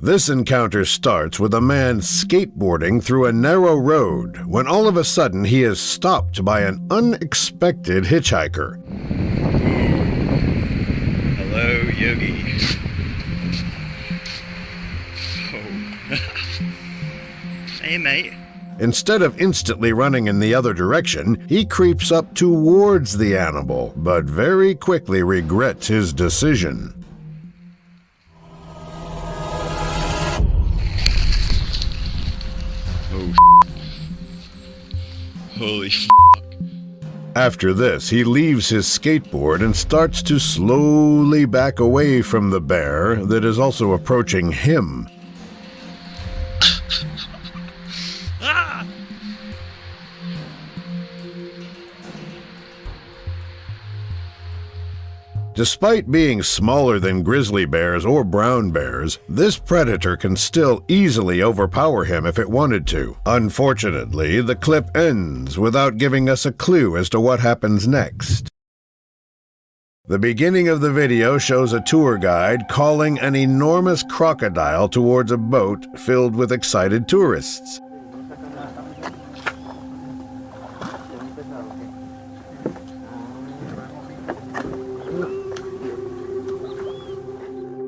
This encounter starts with a man skateboarding through a narrow road when all of a sudden he is stopped by an unexpected hitchhiker. Hello, Yogi. Oh. Hey, mate. Instead of instantly running in the other direction, he creeps up towards the animal, but very quickly regrets his decision. Holy f***. After this, he leaves his skateboard and starts to slowly back away from the bear that is also approaching him. Ah! Despite being smaller than grizzly bears or brown bears, this predator can still easily overpower him if it wanted to. Unfortunately, the clip ends without giving us a clue as to what happens next. The beginning of the video shows a tour guide calling an enormous crocodile towards a boat filled with excited tourists.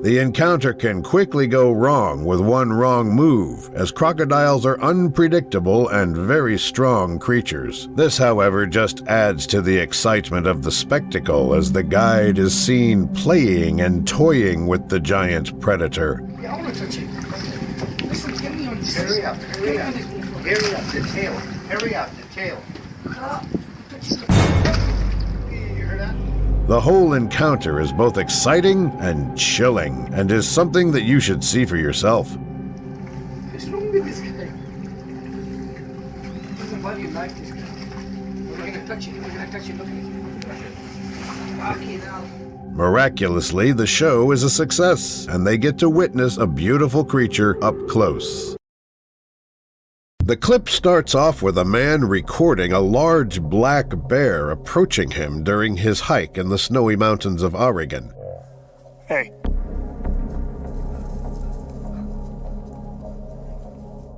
The encounter can quickly go wrong with one wrong move, as crocodiles are unpredictable and very strong creatures. This, however, just adds to the excitement of the spectacle as the guide is seen playing and toying with the giant predator. Yeah, I want to touch it. Listen, get me on this. Hurry up, hurry up. Hurry up, the tail. Hurry up, the tail. You heard that? The whole encounter is both exciting and chilling, and is something that you should see for yourself. What's wrong with this guy? Doesn't body like this guy. We're going to touch it. We're going to touch it. Look at it. Okay, now. Miraculously, the show is a success, and they get to witness a beautiful creature up close. The clip starts off with a man recording a large black bear approaching him during his hike in the snowy mountains of Oregon. Hey.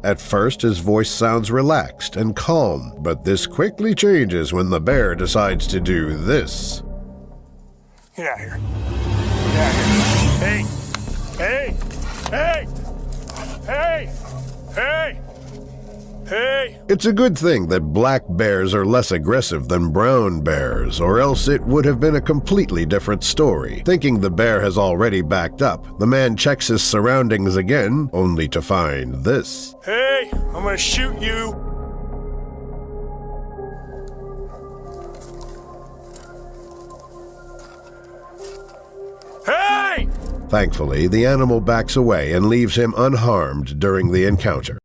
At first, his voice sounds relaxed and calm, but this quickly changes when the bear decides to do this. Get out of here. Get out of here. Hey. Hey. Hey. Hey. Hey. Hey! It's a good thing that black bears are less aggressive than brown bears, or else it would have been a completely different story. Thinking the bear has already backed up, the man checks his surroundings again, only to find this. Hey! I'm gonna shoot you! Hey! Thankfully, the animal backs away and leaves him unharmed during the encounter.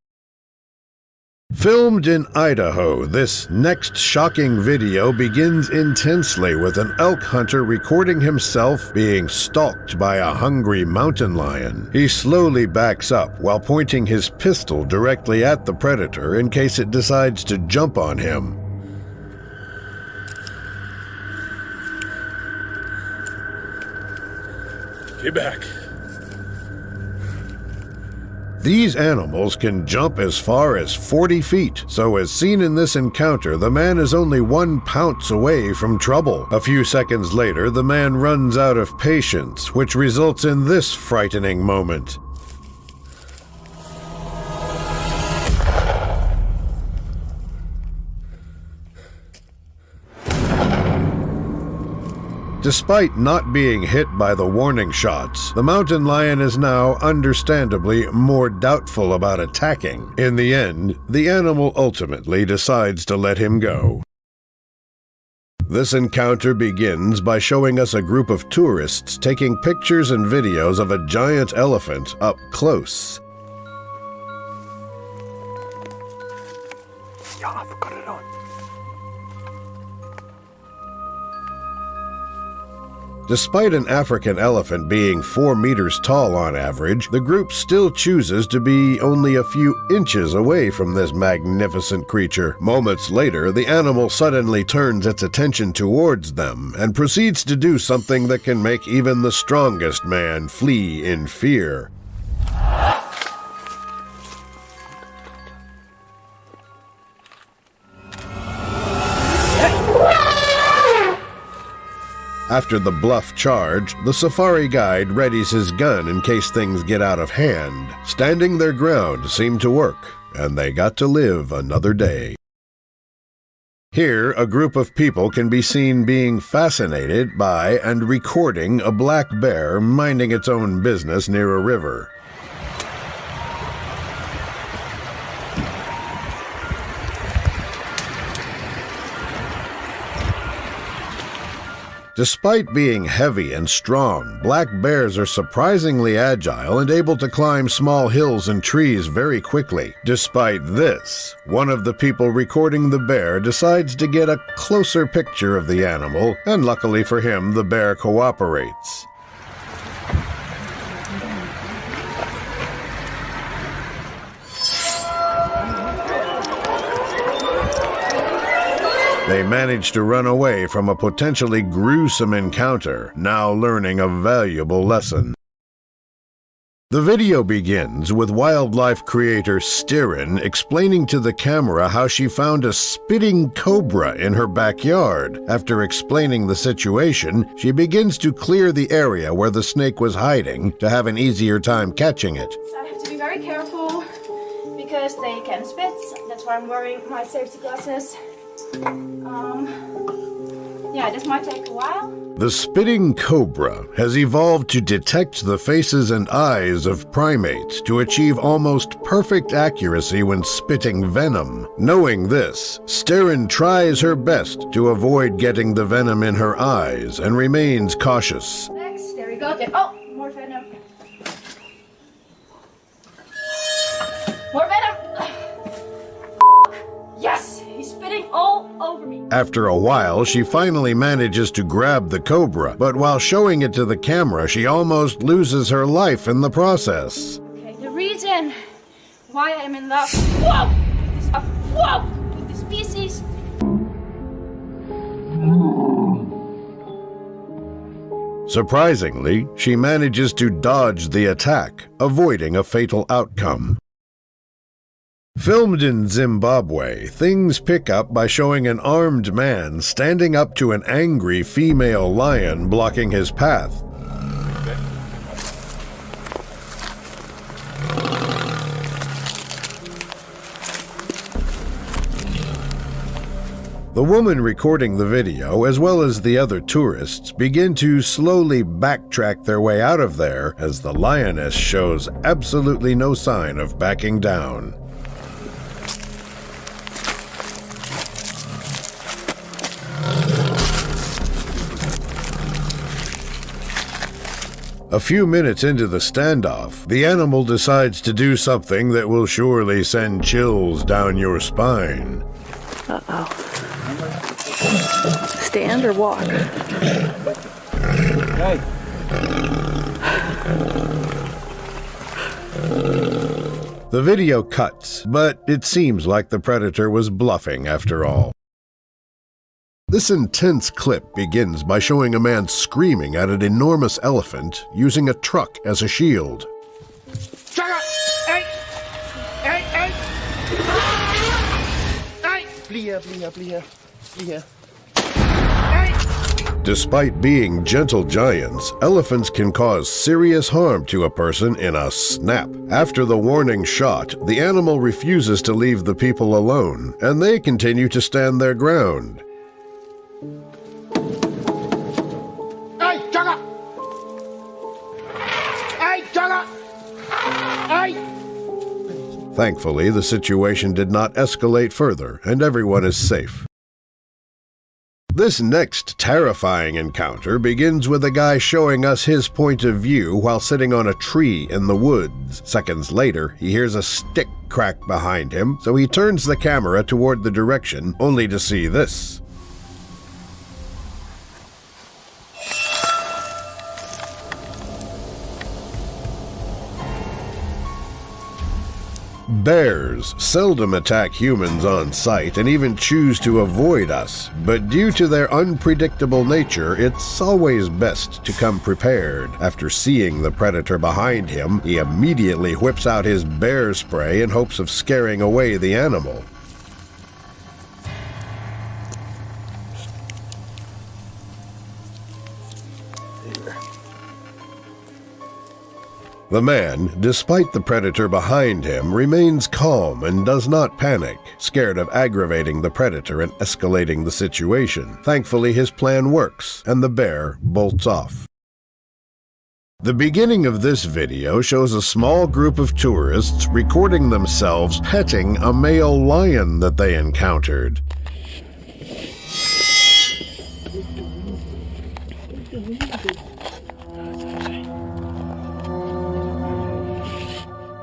Filmed in Idaho, this next shocking video begins intensely with an elk hunter recording himself being stalked by a hungry mountain lion. He slowly backs up while pointing his pistol directly at the predator in case it decides to jump on him. Get back. These animals can jump as far as 40 feet, so as seen in this encounter, the man is only 1 pounce away from trouble. A few seconds later, the man runs out of patience, which results in this frightening moment. Despite not being hit by the warning shots, the mountain lion is now understandably more doubtful about attacking. In the end, the animal ultimately decides to let him go. This encounter begins by showing us a group of tourists taking pictures and videos of a giant elephant up close. Yeah, I forgot it on. Despite an African elephant being 4 meters tall on average, the group still chooses to be only a few inches away from this magnificent creature. Moments later, the animal suddenly turns its attention towards them and proceeds to do something that can make even the strongest man flee in fear. After the bluff charge, the safari guide readies his gun in case things get out of hand. Standing their ground seemed to work, and they got to live another day. Here, a group of people can be seen being fascinated by and recording a black bear minding its own business near a river. Despite being heavy and strong, black bears are surprisingly agile and able to climb small hills and trees very quickly. Despite this, one of the people recording the bear decides to get a closer picture of the animal, and luckily for him, the bear cooperates. They manage to run away from a potentially gruesome encounter, now learning a valuable lesson. The video begins with wildlife creator Styrin explaining to the camera how she found a spitting cobra in her backyard. After explaining the situation, she begins to clear the area where the snake was hiding to have an easier time catching it. So I have to be very careful because they can spit. That's why I'm wearing my safety glasses. Yeah, this might take a while. The spitting cobra has evolved to detect the faces and eyes of primates to achieve almost perfect accuracy when spitting venom. Knowing this, Styrin tries her best to avoid getting the venom in her eyes and remains cautious. Next, there we go. Oh, more venom. More venom! Yes! He's spitting all over me. After a while, she finally manages to grab the cobra, but while showing it to the camera, she almost loses her life in the process. Okay, the reason why I'm in love, with this species. Surprisingly, she manages to dodge the attack, avoiding a fatal outcome. Filmed in Zimbabwe, things pick up by showing an armed man standing up to an angry female lion blocking his path. The woman recording the video, as well as the other tourists, begin to slowly backtrack their way out of there as the lioness shows absolutely no sign of backing down. A few minutes into the standoff, the animal decides to do something that will surely send chills down your spine. Uh-oh. Stand or walk? The video cuts, but it seems like the predator was bluffing after all. This intense clip begins by showing a man screaming at an enormous elephant using a truck as a shield. Despite being gentle giants, elephants can cause serious harm to a person in a snap. After the warning shot, the animal refuses to leave the people alone, and they continue to stand their ground. Thankfully, the situation did not escalate further, and everyone is safe. This next terrifying encounter begins with a guy showing us his point of view while sitting on a tree in the woods. Seconds later, he hears a stick crack behind him, so he turns the camera toward the direction, only to see this. Bears seldom attack humans on sight and even choose to avoid us, but due to their unpredictable nature, it's always best to come prepared. After seeing the predator behind him, he immediately whips out his bear spray in hopes of scaring away the animal. The man, despite the predator behind him, remains calm and does not panic, scared of aggravating the predator and escalating the situation. Thankfully, his plan works, and the bear bolts off. The beginning of this video shows a small group of tourists recording themselves petting a male lion that they encountered.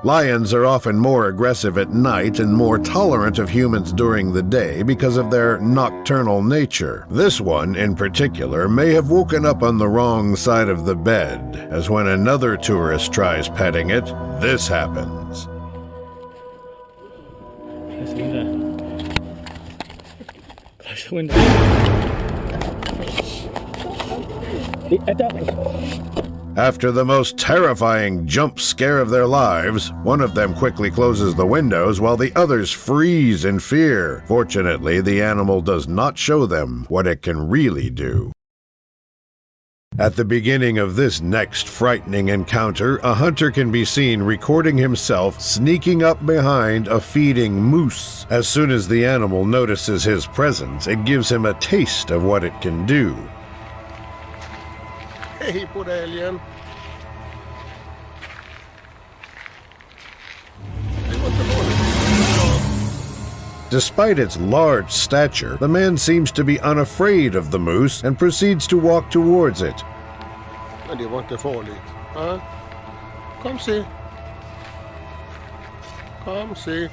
Lions are often more aggressive at night and more tolerant of humans during the day because of their nocturnal nature. This one, in particular, may have woken up on the wrong side of the bed, as when another tourist tries petting it, this happens. After the most terrifying jump scare of their lives, one of them quickly closes the windows while the others freeze in fear. Fortunately, the animal does not show them what it can really do. At the beginning of this next frightening encounter, a hunter can be seen recording himself sneaking up behind a feeding moose. As soon as the animal notices his presence, it gives him a taste of what it can do. Hej på dig, älgen. Despite its large stature, the man seems to be unafraid of the moose and proceeds to walk towards it. Men det var inte farligt. Ja. Kom se. Kom se.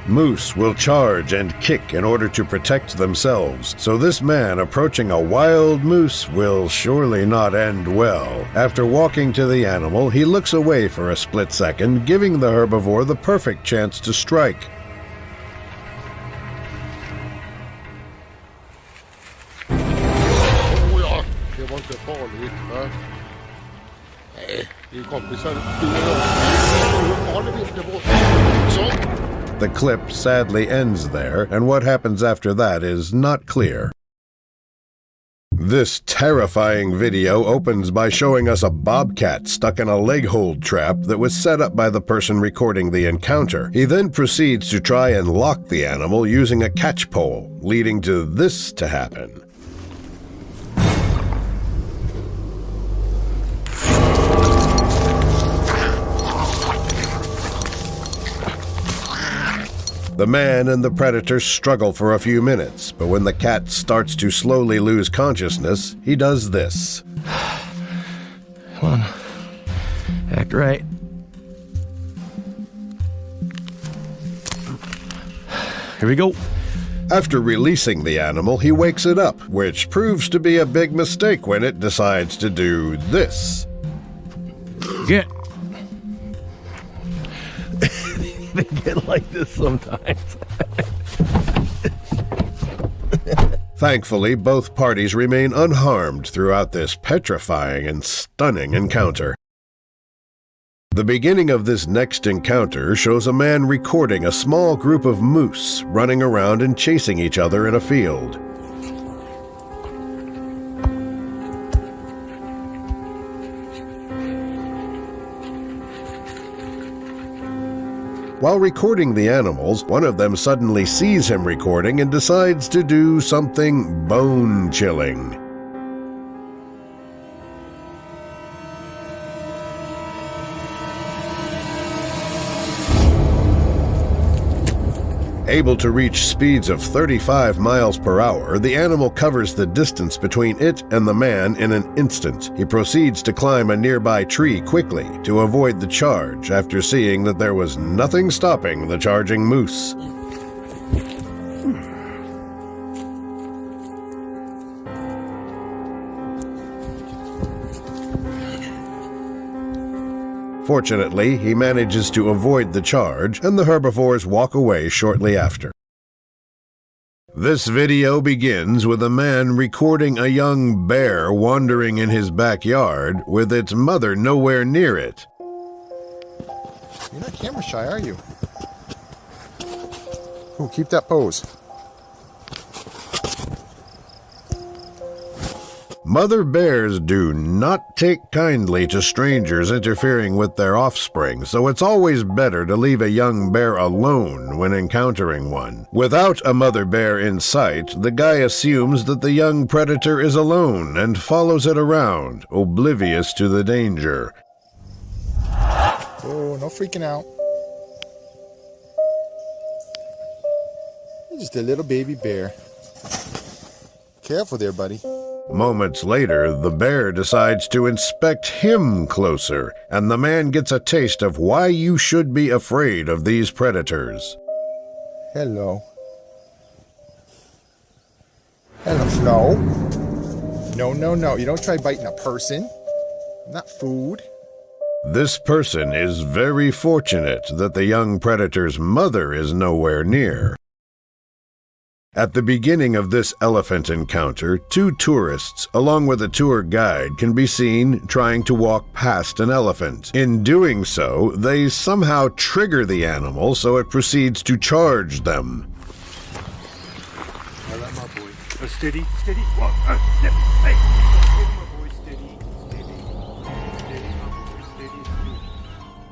Moose will charge and kick in order to protect themselves, so this man approaching a wild moose will surely not end well. After walking to the animal, he looks away for a split second, giving the herbivore the perfect chance to strike. Oh ja, det var inte farligt. Va? Nej, det är kompisar. Du håller vi inte bort. Så. The clip sadly ends there, and what happens after that is not clear. This terrifying video opens by showing us a bobcat stuck in a leg hold trap that was set up by the person recording the encounter. He then proceeds to try and lock the animal using a catch pole, leading to this to happen. The man and the predator struggle for a few minutes, but when the cat starts to slowly lose consciousness, he does this. Come on. Act right. Here we go. After releasing the animal, he wakes it up, which proves to be a big mistake when it decides to do this. Get. They get like this sometimes. Thankfully, both parties remain unharmed throughout this petrifying and stunning encounter. The beginning of this next encounter shows a man recording a small group of moose running around and chasing each other in a field. While recording the animals, one of them suddenly sees him recording and decides to do something bone-chilling. Able to reach speeds of 35 miles per hour, the animal covers the distance between it and the man in an instant. He proceeds to climb a nearby tree quickly to avoid the charge after seeing that there was nothing stopping the charging moose. Fortunately, he manages to avoid the charge, and the herbivores walk away shortly after. This video begins with a man recording a young bear wandering in his backyard with its mother nowhere near it. You're not camera shy, are you? Oh, keep that pose. Mother bears do not take kindly to strangers interfering with their offspring, so it's always better to leave a young bear alone when encountering one. Without a mother bear in sight, the guy assumes that the young predator is alone and follows it around, oblivious to the danger. Oh, no freaking out. You're just a little baby bear. Careful there, buddy. Moments later, the bear decides to inspect him closer, and the man gets a taste of why you should be afraid of these predators. Hello. Hello. No. No, no, no. You don't try biting a person. Not food. This person is very fortunate that the young predator's mother is nowhere near. At the beginning of this elephant encounter, two tourists, along with a tour guide, can be seen trying to walk past an elephant. In doing so, they somehow trigger the animal so it proceeds to charge them. I like my boy. Oh, steady, steady. Whoa, hey, steady, my boy, steady, steady. Steady, my boy, steady, steady.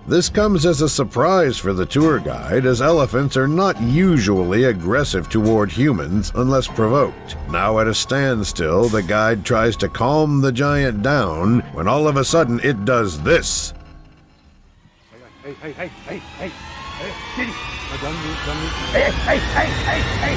This comes as a surprise for the tour guide, as elephants are not usually aggressive toward humans unless provoked. Now at a standstill, the guide tries to calm the giant down when all of a sudden it does this. Hey, hey, hey, hey, hey, hey, steady. Hey, hey, hey, hey, hey.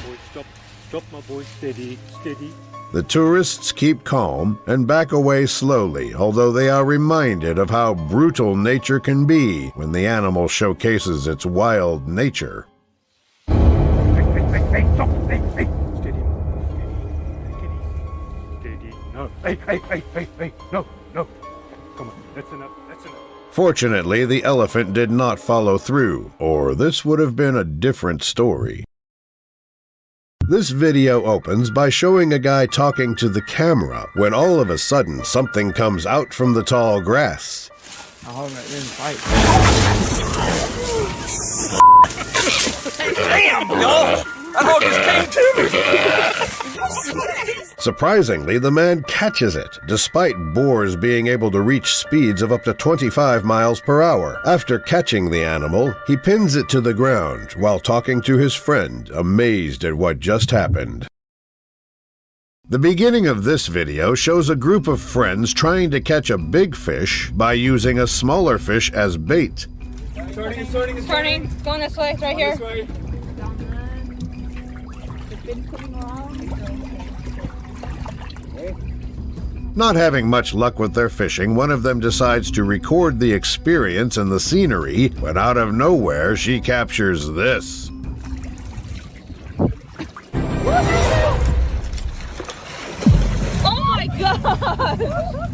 Boy, stop, stop, my boy, steady, steady. The tourists keep calm and back away slowly, although they are reminded of how brutal nature can be when the animal showcases its wild nature. Hey, hey, hey, hey, stop, hey, hey, steady, steady, steady, no, hey, hey, hey, hey, hey, no, no, come on, that's enough, that's enough. Fortunately, the elephant did not follow through, or this would have been a different story. This video opens by showing a guy talking to the camera when all of a sudden something comes out from the tall grass. I'll hold right there and fight. Damn, y'all! That hog just came to me! Surprisingly, the man catches it, despite boars being able to reach speeds of up to 25 miles per hour. After catching the animal, he pins it to the ground while talking to his friend, amazed at what just happened. The beginning of this video shows a group of friends trying to catch a big fish by using a smaller fish as bait. Starting, going this way, right here. Not having much luck with their fishing, one of them decides to record the experience and the scenery when out of nowhere she captures this. Oh my god!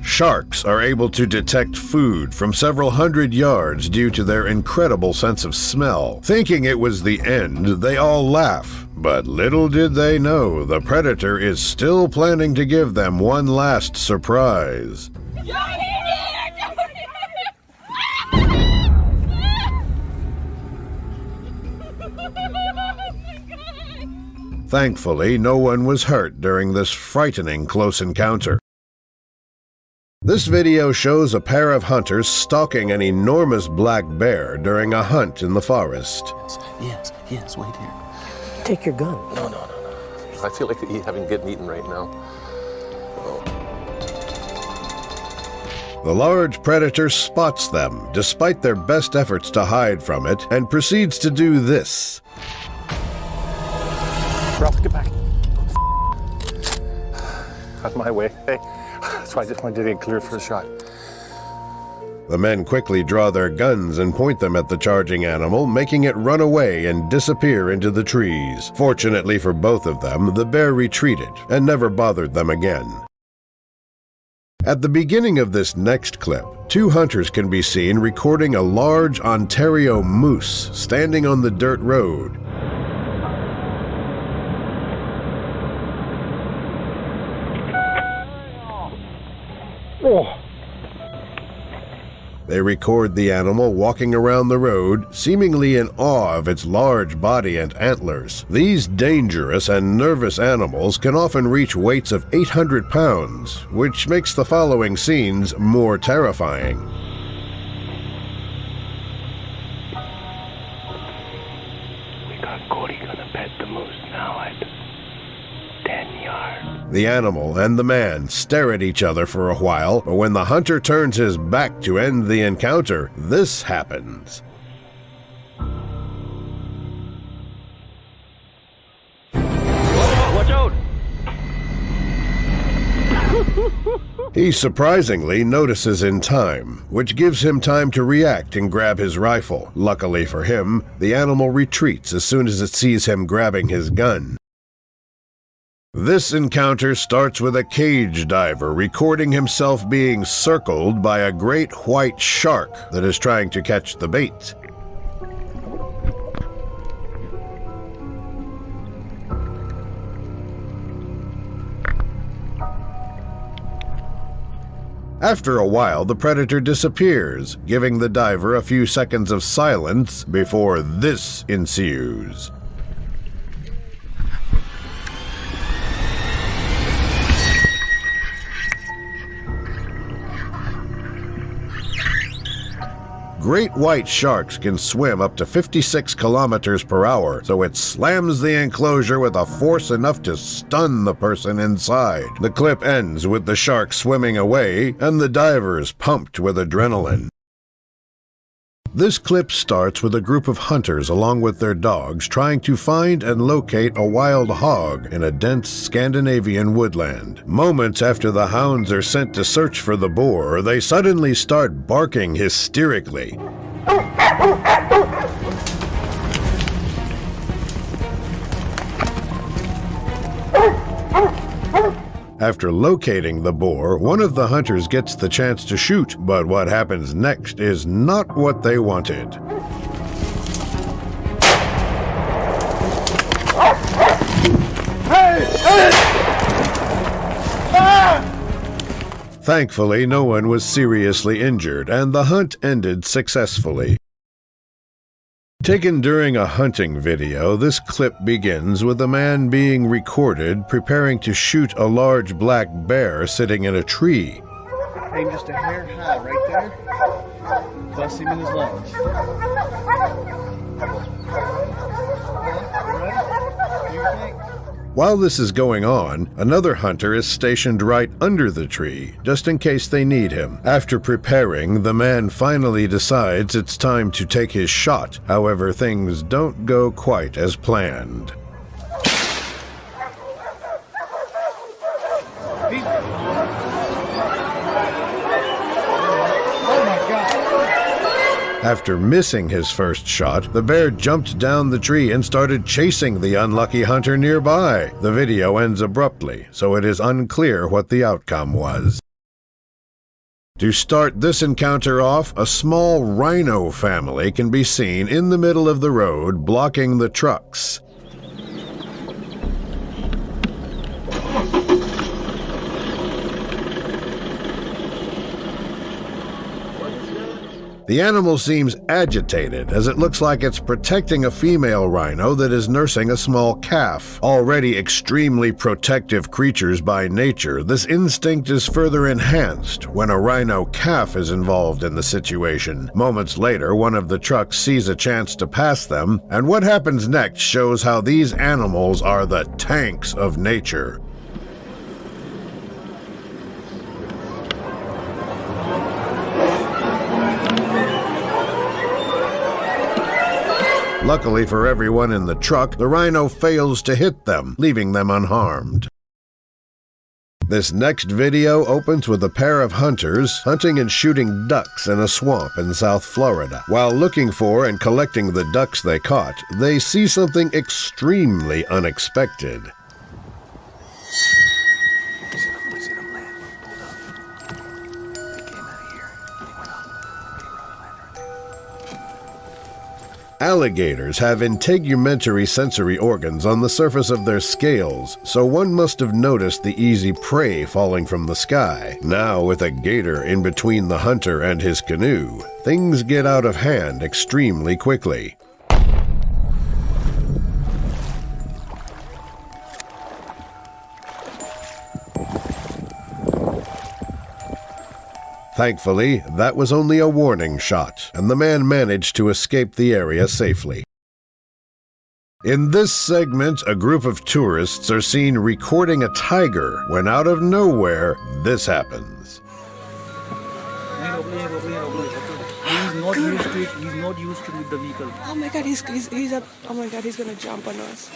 Sharks are able to detect food from several hundred yards due to their incredible sense of smell. Thinking it was the end, they all laugh. But little did they know, the predator is still planning to give them one last surprise. Thankfully, no one was hurt during this frightening close encounter. This video shows a pair of hunters stalking an enormous black bear during a hunt in the forest. Yes, wait here. Take your gun. No. I feel like getting eaten right now. Oh. The large predator spots them, despite their best efforts to hide from it, and proceeds to do this. Ralph, get back. Out of my way, hey. That's why I just wanted to get clear for a shot. The men quickly draw their guns and point them at the charging animal, making it run away and disappear into the trees. Fortunately for both of them, the bear retreated and never bothered them again. At the beginning of this next clip, two hunters can be seen recording a large Ontario moose standing on the dirt road. They record the animal walking around the road, seemingly in awe of its large body and antlers. These dangerous and nervous animals can often reach weights of 800 pounds, which makes the following scenes more terrifying. We got Cody gonna pet the moose now at 10 yards. The animal and the man stare at each other for a while, but when the hunter turns his back to end the encounter, this happens. Watch out! He surprisingly notices in time, which gives him time to react and grab his rifle. Luckily for him, the animal retreats as soon as it sees him grabbing his gun. This encounter starts with a cage diver recording himself being circled by a great white shark that is trying to catch the bait. After a while, the predator disappears, giving the diver a few seconds of silence before this ensues. Great white sharks can swim up to 56 kilometers per hour, so it slams the enclosure with a force enough to stun the person inside. The clip ends with the shark swimming away and the divers pumped with adrenaline. This clip starts with a group of hunters along with their dogs trying to find and locate a wild hog in a dense Scandinavian woodland. Moments after the hounds are sent to search for the boar, they suddenly start barking hysterically. After locating the boar, one of the hunters gets the chance to shoot, but what happens next is not what they wanted. Thankfully, no one was seriously injured, and the hunt ended successfully. Taken during a hunting video, this clip begins with a man being recorded preparing to shoot a large black bear sitting in a tree. Aim just a hair high right there. Bust him in his lungs. Ready? You think? While this is going on, another hunter is stationed right under the tree, just in case they need him. After preparing, the man finally decides it's time to take his shot. However, things don't go quite as planned. After missing his first shot, the bear jumped down the tree and started chasing the unlucky hunter nearby. The video ends abruptly, so it is unclear what the outcome was. To start this encounter off, a small rhino family can be seen in the middle of the road, blocking the trucks. The animal seems agitated, as it looks like it's protecting a female rhino that is nursing a small calf. Already extremely protective creatures by nature, this instinct is further enhanced when a rhino calf is involved in the situation. Moments later, one of the trucks sees a chance to pass them, and what happens next shows how these animals are the tanks of nature. Luckily for everyone in the truck, the rhino fails to hit them, leaving them unharmed. This next video opens with a pair of hunters hunting and shooting ducks in a swamp in South Florida. While looking for and collecting the ducks they caught, they see something extremely unexpected. Alligators have integumentary sensory organs on the surface of their scales, so one must have noticed the easy prey falling from the sky. Now, with a gator in between the hunter and his canoe, things get out of hand extremely quickly. Thankfully, that was only a warning shot, and the man managed to escape the area safely. In this segment, a group of tourists are seen recording a tiger when out of nowhere, this happens. He's not used to it. He's not used to the vehicle. Oh my god, he's up. Oh my god, he's gonna jump on us.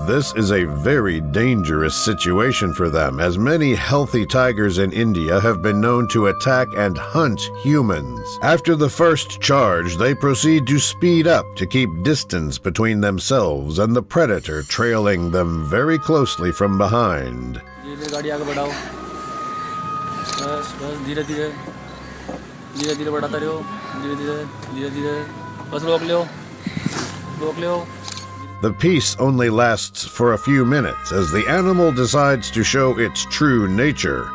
This is a very dangerous situation for them, as many healthy tigers in India have been known to attack and hunt humans. After the first charge, they proceed to speed up to keep distance between themselves and the predator trailing them very closely from behind. The peace only lasts for a few minutes as the animal decides to show its true nature.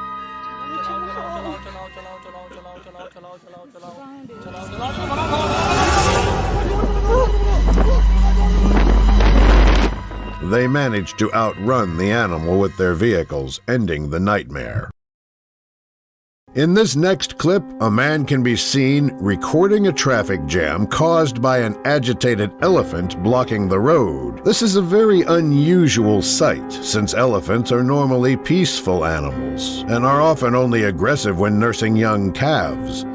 They manage to outrun the animal with their vehicles, ending the nightmare. In this next clip, a man can be seen recording a traffic jam caused by an agitated elephant blocking the road. This is a very unusual sight, since elephants are normally peaceful animals and are often only aggressive when nursing young calves.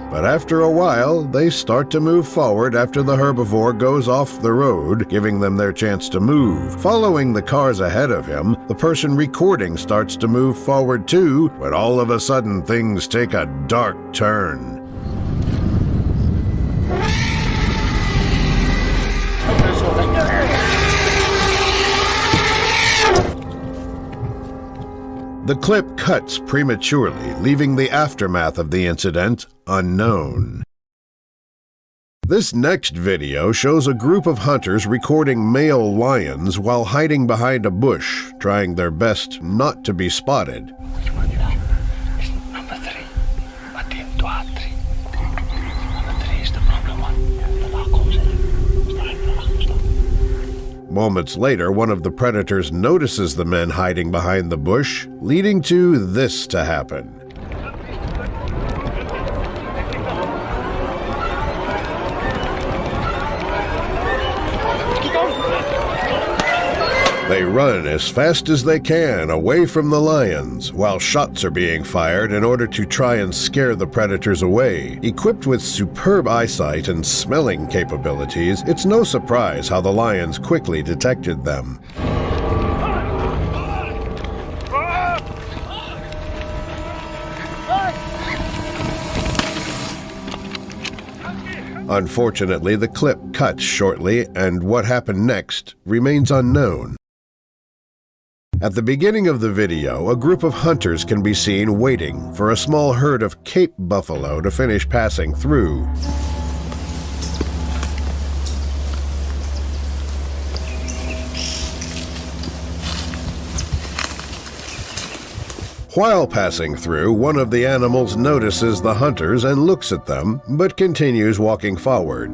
But after a while, they start to move forward after the herbivore goes off the road, giving them their chance to move. Following the cars ahead of him, the person recording starts to move forward too, but all of a sudden things take a dark turn. The clip cuts prematurely, leaving the aftermath of the incident unknown. This next video shows a group of hunters recording male lions while hiding behind a bush, trying their best not to be spotted. Number 3. Attento a 3. Number 3 is the problem one. Moments later, one of the predators notices the men hiding behind the bush, leading to this to happen. They run as fast as they can away from the lions, while shots are being fired in order to try and scare the predators away. Equipped with superb eyesight and smelling capabilities, it's no surprise how the lions quickly detected them. Unfortunately, the clip cuts shortly, and what happened next remains unknown. At the beginning of the video, a group of hunters can be seen waiting for a small herd of Cape buffalo to finish passing through. While passing through, one of the animals notices the hunters and looks at them, but continues walking forward.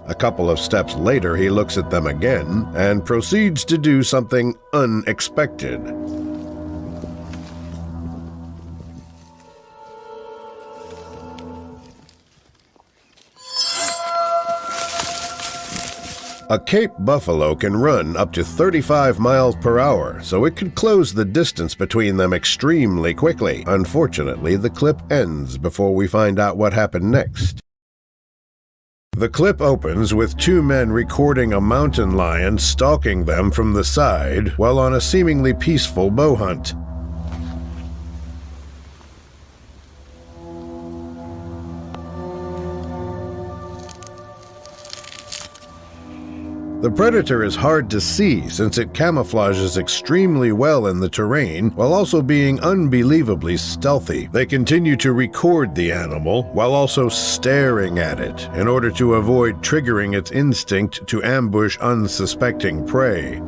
A couple of steps later, he looks at them again and proceeds to do something unexpected. A Cape buffalo can run up to 35 miles per hour, so it could close the distance between them extremely quickly. Unfortunately, the clip ends before we find out what happened next. The clip opens with two men recording a mountain lion stalking them from the side while on a seemingly peaceful bow hunt. The predator is hard to see since it camouflages extremely well in the terrain while also being unbelievably stealthy. They continue to record the animal while also staring at it in order to avoid triggering its instinct to ambush unsuspecting prey.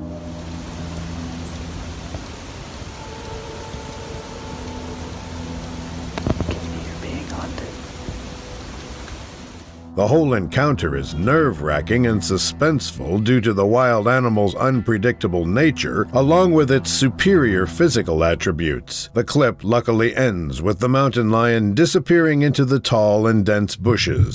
The whole encounter is nerve-wracking and suspenseful due to the wild animal's unpredictable nature, along with its superior physical attributes. The clip luckily ends with the mountain lion disappearing into the tall and dense bushes.